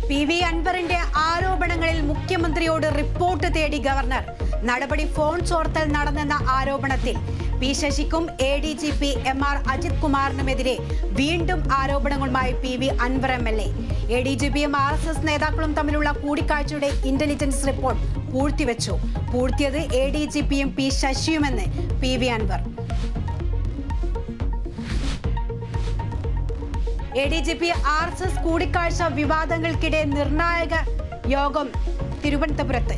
PV അൻവറിന്റെ ആരോപണങ്ങളിൽ മുഖ്യമന്ത്രിയോട് റിപ്പോർട്ട് തേടി ഗവർണർ. നടപടി ഫോൺ ചോർത്തൽ നടന്നെന്ന ആരോപണത്തിൽ പി ശശിക്കും ADGP MR അജിത് കുമാറിനുമെതിരെ വീണ്ടും ആരോപണങ്ങളുമായി PV അൻവർ MLA. ADGPയും RSS നേതാക്കളും തമ്മിലുള്ള കൂടിക്കാഴ്ചയുടെ ഇന്റലിജൻസ് റിപ്പോർട്ട് പൂഴ്ത്തിവെച്ചു. പൂഴ്ത്തിയത് ADGPയും പി ശശിയുമെന്ന് PV അൻവർ. ADGP RSS കൂടിക്കാഴ്ച വിവാദങ്ങൾക്കിടെ നിർണായക യോഗം തിരുവനന്തപുരത്ത്.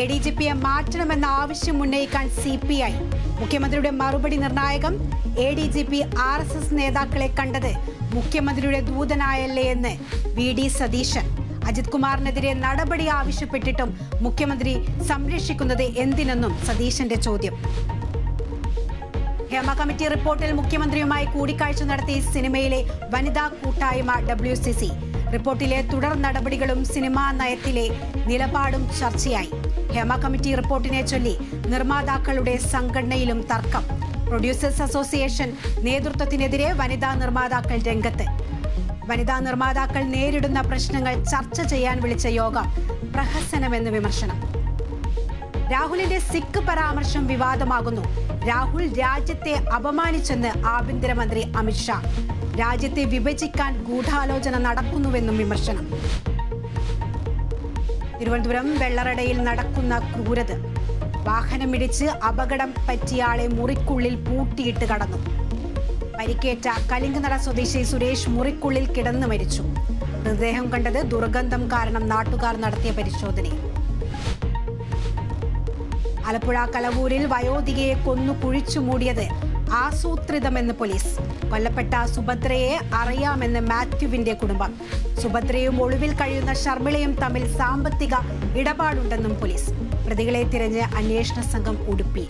ADGPയെ മാറ്റണമെന്ന ആവശ്യം ഉന്നയിക്കാൻ CPI. മുഖ്യമന്ത്രിയുടെ മറുപടി നിർണായകം. ADGP RSS നേതാക്കളെ കണ്ടത് മുഖ്യമന്ത്രിയുടെ ദൂതനായല്ലേ എന്ന് VD സതീശൻ. അജിത് കുമാറിനെതിരെ നടപടി ആവശ്യപ്പെട്ടിട്ടും മുഖ്യമന്ത്രി സംരക്ഷിക്കുന്നത് എന്തിനെന്നും സതീശന്റെ ചോദ്യം. ഹേമ കമ്മിറ്റി റിപ്പോർട്ടിൽ മുഖ്യമന്ത്രിയുമായി കൂടിക്കാഴ്ച നടത്തി സിനിമയിലെ വനിതാ കൂട്ടായ്മ WCC. റിപ്പോർട്ടിലെ തുടർ നടപടികളും സിനിമാ നയത്തിലെ നിലപാടും ചർച്ചയായി. ഹേമ കമ്മിറ്റി റിപ്പോർട്ടിനെ ചൊല്ലി നിർമ്മാതാക്കളുടെ സംഘടനയിലും തർക്കം. പ്രൊഡ്യൂസേഴ്സ് അസോസിയേഷൻ നേതൃത്വത്തിനെതിരെ വനിതാ നിർമ്മാതാക്കൾ രംഗത്ത്. വനിതാ നിർമ്മാതാക്കൾ നേരിടുന്ന പ്രശ്നങ്ങൾ ചർച്ച ചെയ്യാൻ വിളിച്ച യോഗം പ്രഹസനമെന്ന് വിമർശനം. രാഹുലിന്റെ സിഖ് പരാമർശം വിവാദമാകുന്നു. രാഹുൽ രാജ്യത്തെ അപമാനിച്ചെന്ന് ആഭ്യന്തരമന്ത്രി അമിത്ഷാ. രാജ്യത്തെ വിഭജിക്കാൻ ഗൂഢാലോചന നടക്കുന്നുവെന്നും വിമർശനം. തിരുവനന്തപുരം വെള്ളറടയിൽ നടക്കുന്ന ക്രൂരത. വാഹനമിടിച്ച് അപകടം പറ്റിയാളെ മുറിക്കുള്ളിൽ പൂട്ടിയിട്ട് കടന്നു. പരിക്കേറ്റ കലിംഗനട സ്വദേശി സുരേഷ് മുറിക്കുള്ളിൽ കിടന്നു മരിച്ചു. മൃതദേഹം കണ്ടത് ദുർഗന്ധം കാരണം നാട്ടുകാർ നടത്തിയ പരിശോധനയിൽ. ആലപ്പുഴ കലവൂരിൽ വയോധികയെ കൊന്നു കുഴിച്ചു മൂടിയത് ആസൂത്രിതമെന്ന് പോലീസ്. കൊല്ലപ്പെട്ട സുഭദ്രയെ അറിയാമെന്ന് മാത്യുവിന്റെ കുടുംബം. സുഭദ്രയും ഒളിവിൽ കഴിയുന്ന ശർമിളയും തമ്മിൽ സാമ്പത്തിക ഇടപാടുണ്ടെന്നും പോലീസ്. പ്രതികളെ തിരഞ്ഞ് അന്വേഷണ സംഘം ഉടുപ്പി.